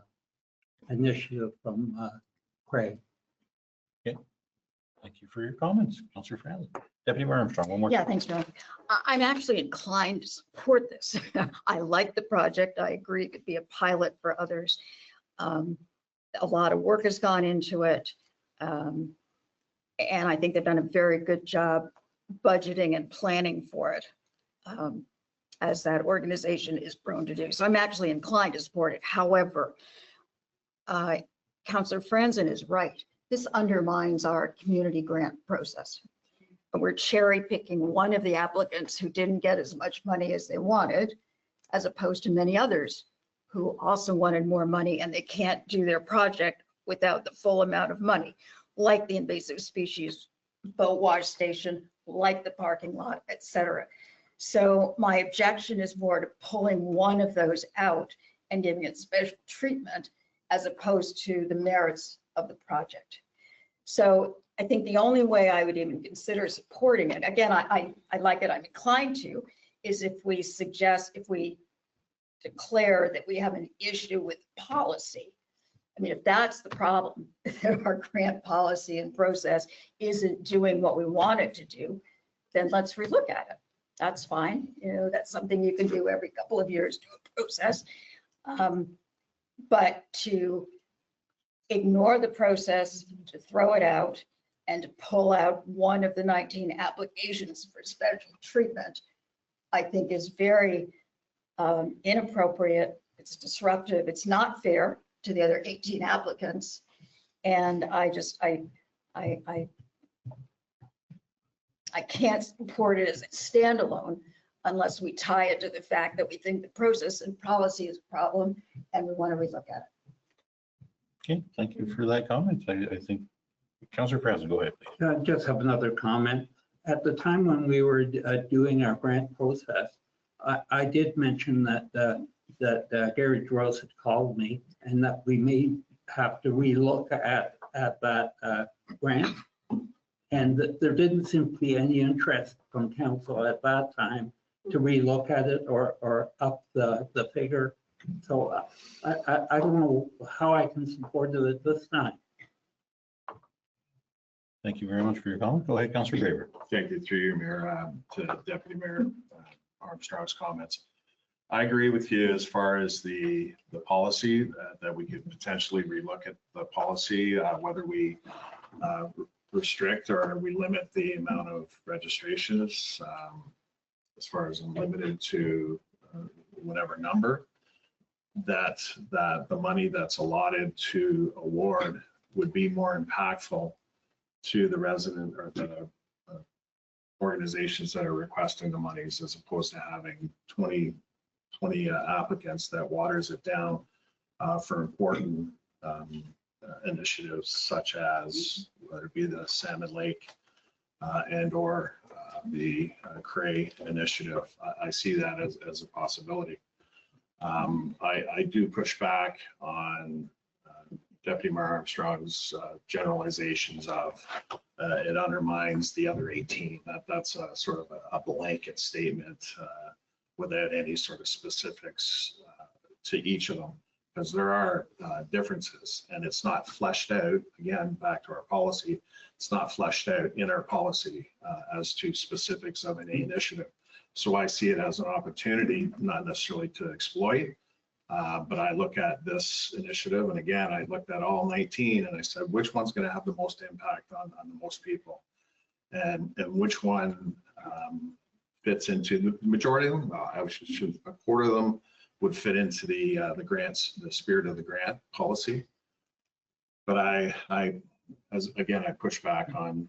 initiative from Craig. Okay. Thank you for your comments, Councillor Franzen. Deputy Mayor Armstrong, one more. Yeah, thanks, John. I'm actually inclined to support this. I like the project. I agree it could be a pilot for others. A lot of work has gone into it. And I think they've done a very good job budgeting and planning for it, as that organization is prone to do. So I'm actually inclined to support it. However, Councillor Franzen is right. This undermines our community grant process. We're cherry picking one of the applicants who didn't get as much money as they wanted, as opposed to many others who also wanted more money and they can't do their project without the full amount of money, like the invasive species boat wash station, like the parking lot, et cetera. So my objection is more to pulling one of those out and giving it special treatment as opposed to the merits of the project. So I think the only way I would even consider supporting it, again, I like it, I'm inclined to, is if we declare that we have an issue with policy. I mean, if that's the problem, if our grant policy and process isn't doing what we want it to do, then let's relook at it. That's fine. You know, that's something you can do every couple of years, do a process. But to ignore the process, to throw it out, and to pull out one of the 19 applications for special treatment, I think is very inappropriate. It's disruptive. It's not fair to the other 18 applicants. And I can't support it as a standalone unless we tie it to the fact that we think the process and policy is a problem and we want to relook at it. Okay, thank you for that comment. I think, Councillor Franzen, go ahead, please. I just have another comment. At the time when we were doing our grant process, I did mention that Gary Gross had called me and that we may have to relook at that grant. And that there didn't seem to be any interest from council at that time to relook at it or up the figure. So I don't know how I can support it at this time. Thank you very much for your comment. Go ahead, Councillor Graber. Thank you through you, Mayor, to Deputy Mayor Armstrong's comments. I agree with you as far as the policy that we could potentially relook at the policy, whether we restrict or we limit the amount of registrations as far as limited to whatever number, that the money that's allotted to award would be more impactful to the resident or the organizations that are requesting the monies, as opposed to having 20 applicants that waters it down for important initiatives such as whether it be the Salmon Lake and or the Cray initiative. I see that as a possibility. I do push back on Deputy Mayor Armstrong's generalizations of it undermines the other 18. That's a sort of a blanket statement without any sort of specifics to each of them, because there are differences and it's not fleshed out. Again, back to our policy, it's not fleshed out in our policy as to specifics of any initiative. So I see it as an opportunity, not necessarily to exploit, but I look at this initiative, and again, I looked at all 19 and I said, which one's going to have the most impact on the most people, and which one fits into the majority of them. A quarter of them would fit into the grants, the spirit of the grant policy. But I push back on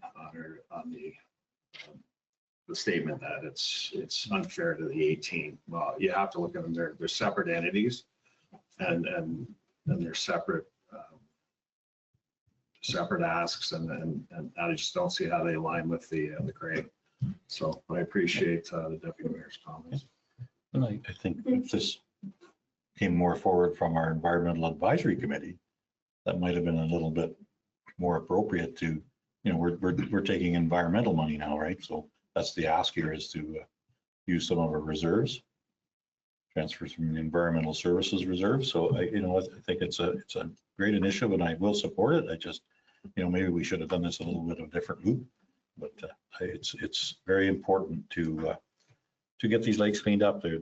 the statement that it's unfair to the 18. Well, you have to look at them. They're separate entities, and they're separate asks, and I just don't see how they align with the grade. So I appreciate the Deputy Mayor's comments. And I think if this came more forward from our Environmental Advisory Committee, that might have been a little bit more appropriate to, you know, we're taking environmental money now, right? So that's the ask here, is to use some of our reserves, transfers from the Environmental Services Reserve. So I think it's a great initiative and I will support it. I just maybe we should have done this a little bit of a different route. But it's very important to get these lakes cleaned up. They're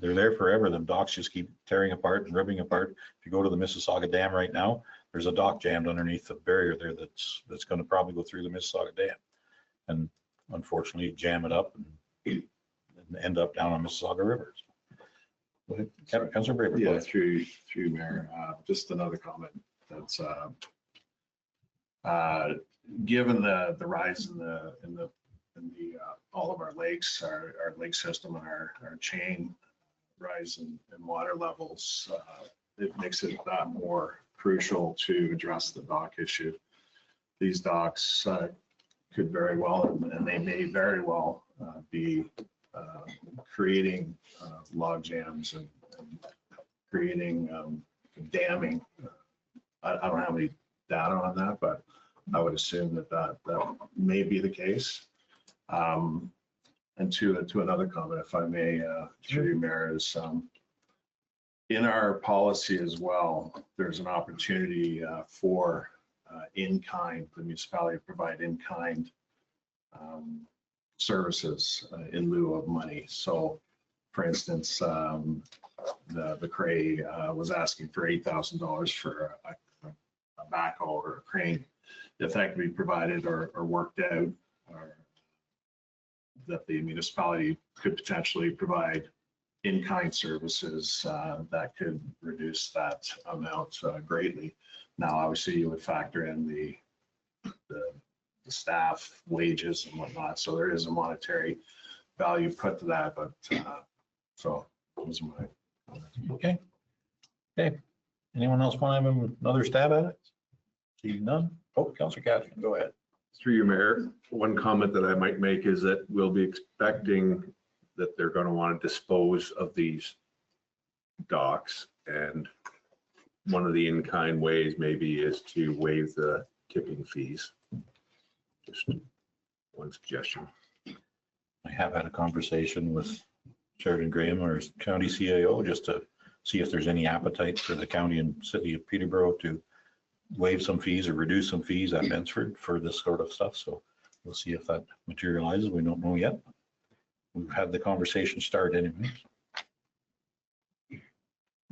there forever. The docks just keep tearing apart and ripping apart. If you go to the Mississauga Dam right now, there's a dock jammed underneath the barrier there that's going to probably go through the Mississauga Dam. And unfortunately, jam it up and end up down on Mississauga River. Go ahead, Councilor Braber. Yeah, through Mayor, just another comment. That's given the rise in all of our lakes, our lake system and our chain rise in water levels, it makes it that more crucial to address the dock issue. These docks could very well, and they may very well be creating log jams and creating damming. I don't have any data on that, but I would assume that may be the case. And to another comment, if I may, through you, Mayor, is in our policy as well, there's an opportunity for in-kind, the municipality provide in-kind services in lieu of money. So for instance, the Cray was asking for $8,000 for a backhoe or a crane. If that could be provided or worked out, or that the municipality could potentially provide in-kind services that could reduce that amount greatly. Now, obviously, you would factor in the staff wages and whatnot, so there is a monetary value put to that. But so those are my comments. Okay. Anyone else want to have another stab at it? See none? Oh, Councilor Catherine, go ahead. Through you, Mayor, one comment that I might make is that we'll be expecting that they're going to want to dispose of these docks. And one of the in-kind ways maybe is to waive the tipping fees. Just one suggestion. I have had a conversation with Sheridan Graham, our county CAO, just to see if there's any appetite for the county and city of Peterborough to waive some fees or reduce some fees at Bensford for this sort of stuff. So we'll see if that materializes. We don't know yet. We've had the conversation start anyway.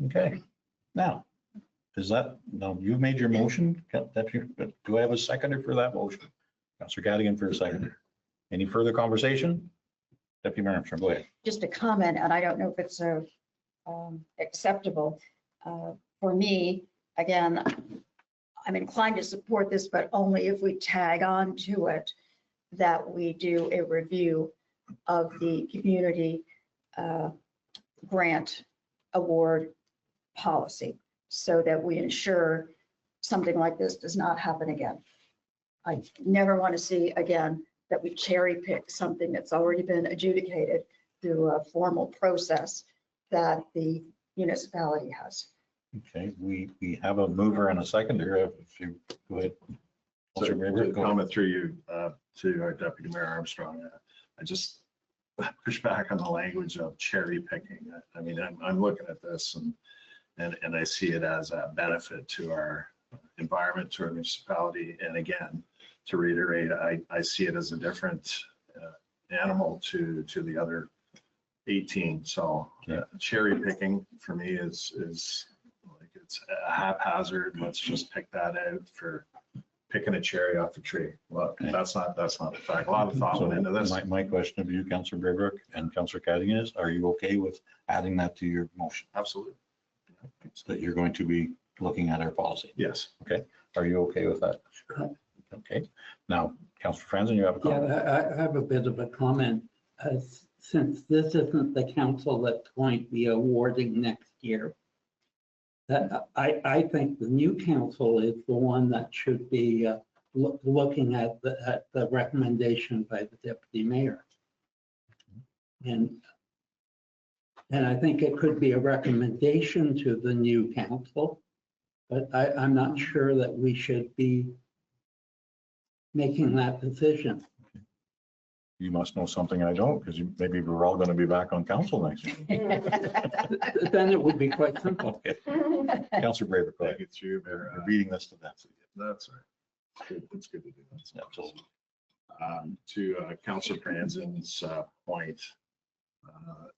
Okay. Now, you've made your motion. Do I have a seconder for that motion? Councilor Cadigan for a seconder. Any further conversation? Deputy Mayor Armstrong, go ahead. Just a comment, and I don't know if it's acceptable. For me, again, I'm inclined to support this, but only if we tag on to it that we do a review of the community grant award policy so that we ensure something like this does not happen again. I never want to see again that we cherry pick something that's already been adjudicated through a formal process that the municipality has. Okay, we have a mover and a seconder. If you go ahead. So Councilor Braber, to go ahead. comment through you to our Deputy Mayor Armstrong, I just push back on the language of cherry picking. I mean, I'm looking at this and I see it as a benefit to our environment, to our municipality. And again, to reiterate, I see it as a different animal to the other 18. So cherry picking for me is like it's a haphazard. Let's just pick that out for picking a cherry off the tree. Well, that's not the fact. A lot of thought went into this. My question of you, Councilor Braybrook and Councilor Cadigan, is, are you okay with adding that to your motion? Absolutely. So that you're going to be looking at our policy? Yes. Okay. Are you okay with that? Sure. Okay. Now, Councilor Franzen, you have a comment? Yeah, I have a bit of a comment. Since this isn't the council that's going to be awarding next year, that I think the new council is the one that should be looking at the recommendation by the deputy mayor. And I think it could be a recommendation to the new council, but I'm not sure that we should be making that decision. You must know something I don't, because maybe we're all going to be back on council next year. Then it would be quite simple. Okay. Councilor Braybrook, go ahead. Thank you through, Mayor. You're beating this to death. That's right. It's good to do that. Absolutely. To Councillor Franzen's point,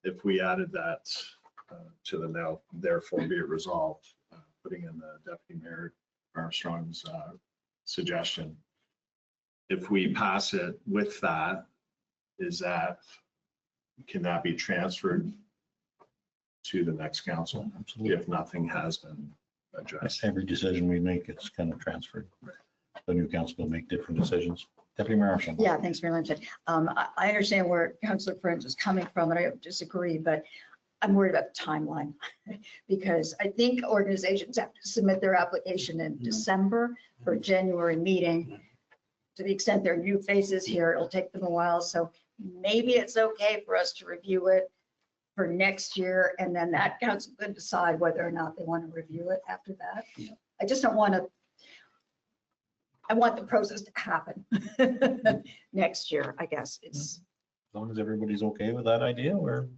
if we added that to the now therefore be it resolved, putting in the Deputy Mayor Armstrong's suggestion, if we pass it with that, can that be transferred to the next council Absolutely. if nothing has been addressed? Every decision we make, it's kind of transferred. The new council will make different decisions. Deputy Mayor Armstrong. Yeah, thanks very much. I understand where Councillor Friends is coming from, and I don't disagree, but I'm worried about the timeline. Because I think organizations have to submit their application in December for a January meeting. To the extent there are new faces here, it'll take them a while. So maybe it's okay for us to review it for next year, and then that council can decide whether or not they want to review it after that. I just don't want to, I want the process to happen next year, I guess. It's, As long as everybody's okay with that idea, or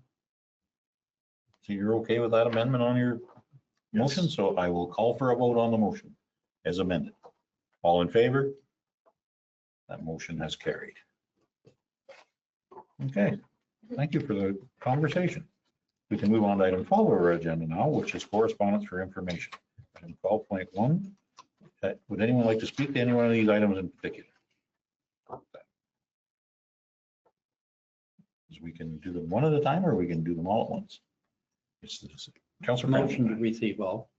so you're okay with that amendment on your motion, so I will call for a vote on the motion as amended. All in favor? That motion has carried. Okay, thank you for the conversation. We can move on to item 12 of our agenda now, which is correspondence for information. Item 12.1. Would anyone like to speak to any one of these items in particular? We can do them one at a time, or we can do them all at once. It's the Councillor Motion to Franzen. receive all.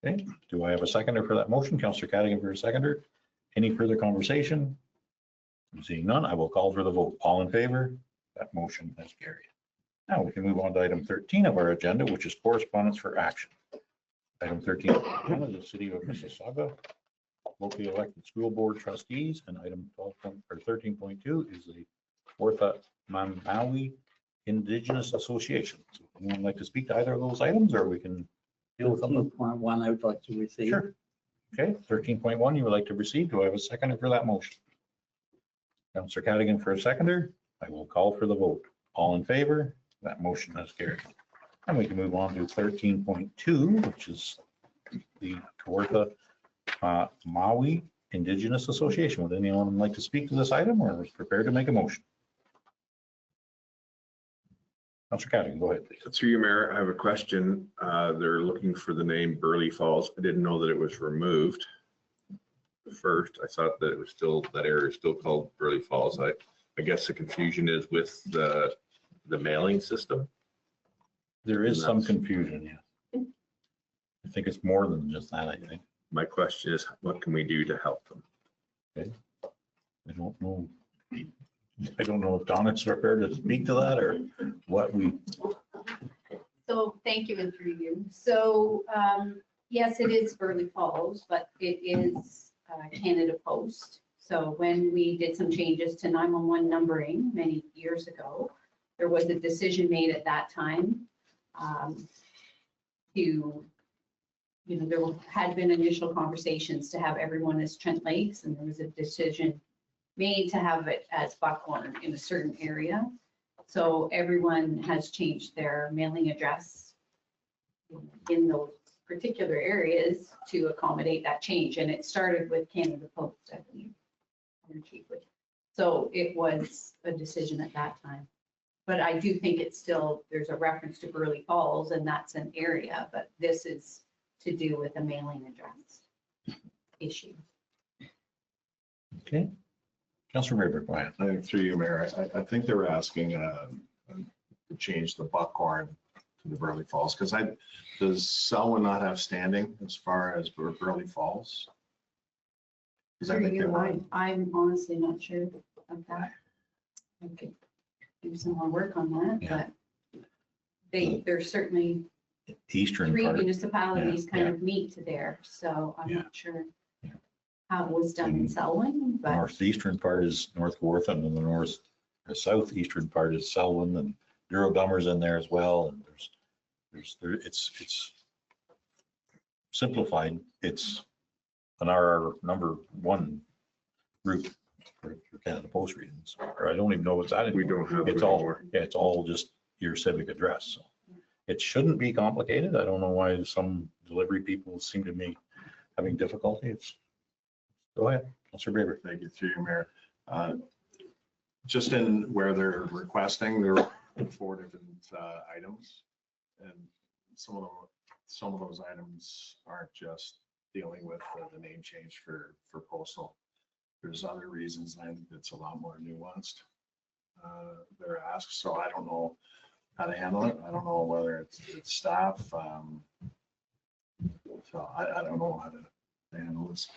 Okay, do I have a seconder for that motion? Councillor Cadigan for a seconder. Any further conversation? Seeing none, I will call for the vote. All in favor? That motion has carried. Now we can move on to item 13 of our agenda, which is correspondence for action. Item 13 is the City of Mississauga locally elected school board trustees, and item 13.2 is the Ortha Mamawi Indigenous Association. So anyone would like to speak to either of those items, or we can deal with them? 13.1 I would like to receive. Sure. Okay, 13.1 you would like to receive. Do I have a seconder for that motion? Councillor Cadigan for a seconder. I will call for the vote. All in favor? That motion has carried. And we can move on to 13.2, which is the Kawartha Maui Indigenous Association. Would anyone like to speak to this item, or is prepared to make a motion? Councillor Cadigan, go ahead, please. Through you, Mayor, I have a question. They're looking for the name Burley Falls. I didn't know that it was removed. First, I thought that it was still, that area is still called Burley Falls. I guess the confusion is with the mailing system. There is some confusion, yeah. I think it's more than just that, I think. My question is, what can we do to help them? I don't know. I don't know if Donna's prepared to speak to that, or what we, So thank you, and through you. So yes, it is Burley Falls, but it is Canada Post. So when we did some changes to 911 numbering many years ago, there was a decision made at that time to, there had been initial conversations to have everyone as Trent Lakes, and there was a decision made to have it as Buckhorn in a certain area. So everyone has changed their mailing address in those particular areas to accommodate that change. And it started with Canada Post, I believe, more cheaply. So it was a decision at that time. But I do think it's still, there's a reference to Burley Falls, and that's an area, but this is to do with a mailing address issue. okay. Councillor Rayburn, go ahead. I think through you, Mayor, I think they were asking to change the Buckhorn to the Burley Falls, because does Selwyn not have standing as far as Burley Falls? Because I think they were. I'm honestly not sure of that. I could do some more work on that, Yeah. but there's certainly Eastern three part. municipalities Yeah, kind yeah. of meet there, so I'm Yeah. not sure how it was done in Selwyn, but Northeastern part is North Kawartha, and then the southeastern part is Selwyn, and Durodummer's in there as well. And it's simplified. It's an RR number 1 route for Canada Post reasons. Or I don't even know what's that. We don't have. It's all, yeah, it's all just your civic address. So it shouldn't be complicated. I don't know why some delivery people seem to be having difficulty. Go ahead. Councillor Braber. Thank you, through you, Mayor. Just in where they're requesting, there are 4 different items. And some of those items aren't just dealing with the name change for postal. There's other reasons, and I think it's a lot more nuanced. They're asked, so I don't know how to handle it. I don't know whether it's staff. So I don't know how to handle this.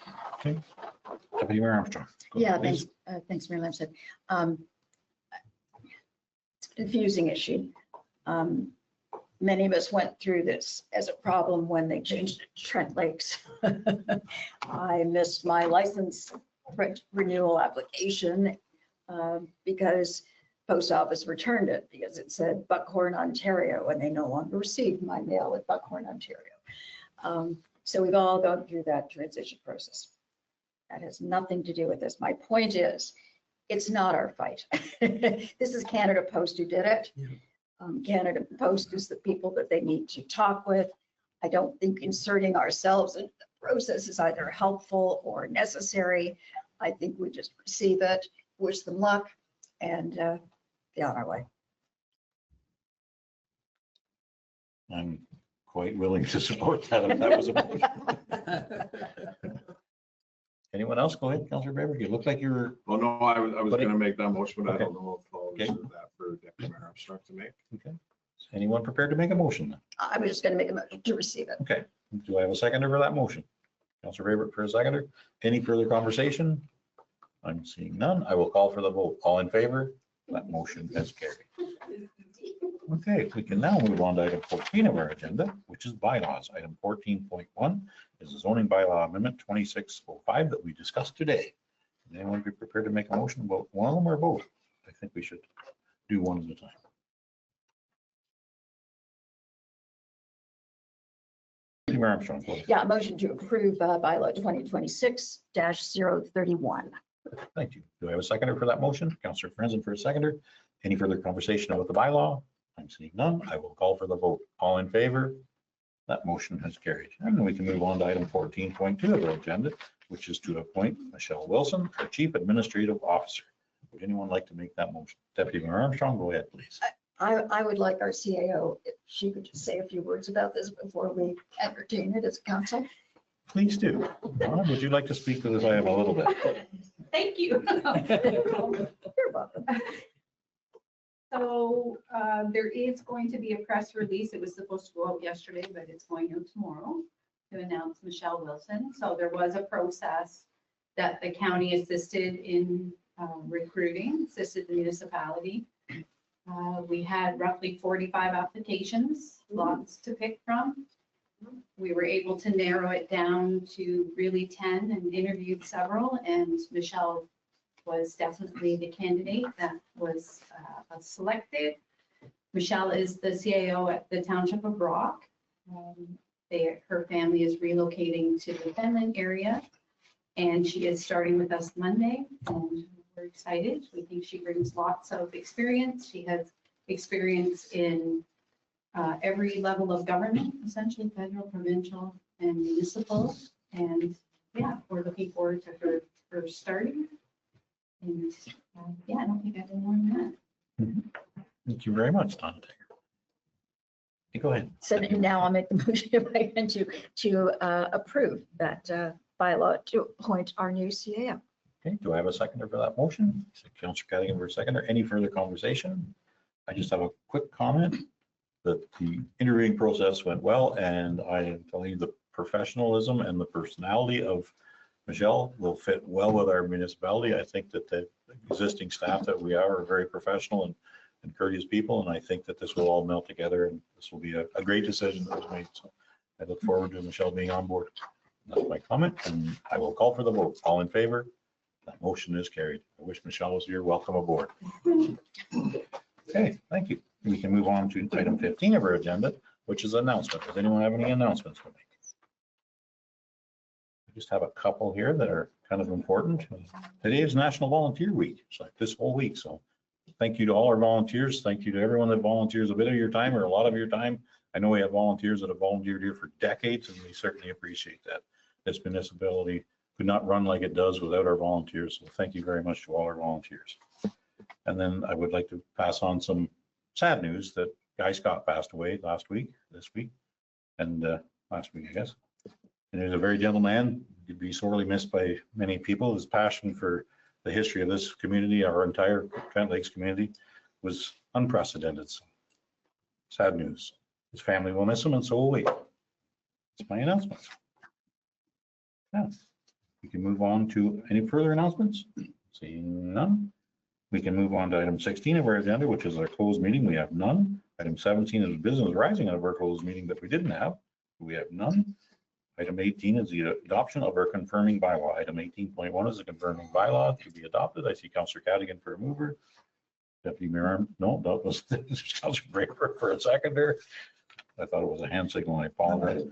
Deputy Mayor Armstrong. Go Yeah, ahead, please. thanks, Mayor Lamson. It's a confusing issue. Many of us went through this as a problem when they changed it to Trent Lakes. I missed my license renewal application because post office returned it because it said Buckhorn, Ontario, and they no longer received my mail with Buckhorn, Ontario. So we've all gone through that transition process. That has nothing to do with this. My point is, it's not our fight. This is Canada Post who did it. Canada Post is the people that they need to talk with. I don't think inserting ourselves into the process is either helpful or necessary. I think we just receive it, wish them luck, and be on our way. I'm quite willing to support that if that was a motion. Anyone else? Go ahead, Councillor Braber. You look like you're, Well, no, I was Buddy. going to make that motion, but I Okay. don't know if I'll Okay. reserve that for Deputy Mayor Armstrong to make. okay. Is anyone prepared to make a motion then? I was just going to make a motion to receive it. Okay. Do I have a seconder for that motion? Councillor Braber for a seconder. Any further conversation? I'm seeing none. I will call for the vote. All in favor? That motion has carried. Okay, we can now move on to item 14 of our agenda, which is bylaws. Item 14.1 is the zoning bylaw amendment 2605 that we discussed today. Does anyone be prepared to make a motion about one of them or both? I think we should do one at a time. Mayor Armstrong, go ahead. Yeah, motion to approve bylaw 2026-031. Thank you. Do I have a seconder for that motion? Councillor Frenzen for a seconder. Any further conversation about the bylaw? I'm seeing none. I will call for the vote. All in favor? That motion has carried. And then we can move on to item 14.2 of our agenda, which is to appoint Michelle Wilson, our Chief Administrative Officer. Would anyone like to make that motion? Deputy Mayor Armstrong, go ahead, please. I would like our CAO, if she could just say a few words about this before we entertain it as council. Please do. Donna, would you like to speak to this item a little bit? Thank you. You're welcome. So there is going to be a press release. It was supposed to go out yesterday, but it's going out tomorrow to announce Michelle Wilson. So there was a process that the county assisted in recruiting, assisted the municipality. We had roughly 45 applications, lots to pick from. We were able to narrow it down to really 10 and interviewed several, and Michelle was definitely the candidate that was selected. Michelle is the CAO at the Township of Brock. Her family is relocating to the Fenland area, and she is starting with us Monday, and we're excited. We think she brings lots of experience. She has experience in every level of government, essentially federal, provincial, and municipal. And yeah, we're looking forward to her starting. And yeah, I don't think I have any more than that. Thank you very much, Donna Taggart. Go ahead. So now I'll make the motion if I can to approve that bylaw to appoint our new CAO. Okay, do I have a seconder for that motion? Councillor Cadigan for a seconder. Any further conversation? I just have a quick comment that the interviewing process went well, and I am telling you the professionalism and the personality of Michelle will fit well with our municipality. I think that the existing staff that we are very professional and courteous people, and I think that this will all melt together, and this will be a great decision that was made. So I look forward to Michelle being on board. That's my comment, and I will call for the vote. All in favor? That motion is carried. I wish Michelle was here. Welcome aboard. Okay, thank you. We can move on to item 15 of our agenda, which is announcement. Does anyone have any announcements to make? I just have a couple here that are kind of important. Today is National Volunteer Week. It's like this whole week. So thank you to all our volunteers. Thank you to everyone that volunteers a bit of your time or a lot of your time. I know we have volunteers that have volunteered here for decades, and we certainly appreciate that. This municipality could not run like it does without our volunteers. So thank you very much to all our volunteers. And then I would like to pass on some sad news that Guy Scott passed away this week, and last week, I guess. And he was a very gentle man. He'd be sorely missed by many people. His passion for the history of this community, our entire Trent Lakes community, was unprecedented. So, sad news. His family will miss him, and so will we. That's my announcement. Yeah. We can move on to any further announcements. Seeing none. We can move on to item 16 of our agenda, which is our closed meeting. We have none. Item 17 is business rising out of our closed meeting that we didn't have. We have none. Item 18 is the adoption of our confirming bylaw. Item 18.1 is the confirming bylaw to be adopted. I see Councillor Cadigan for a mover. Deputy Mayor, no, that was Councillor Braver for a seconder. I thought it was a hand signal. I apologize.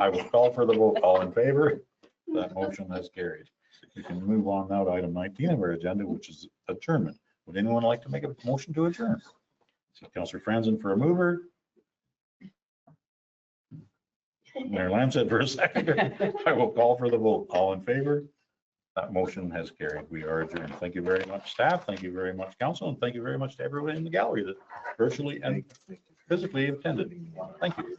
I will call for the vote. All in favor? That motion has carried. We can move on now to item 19 of our agenda, which is adjournment. Would anyone like to make a motion to adjourn? So Councillor Franzen for a mover. Mayor Lamb said for a second. I will call for the vote. All in favor? That motion has carried. We are adjourned. Thank you very much, staff. Thank you very much, council, and thank you very much to everyone in the gallery that virtually and physically attended. Thank you.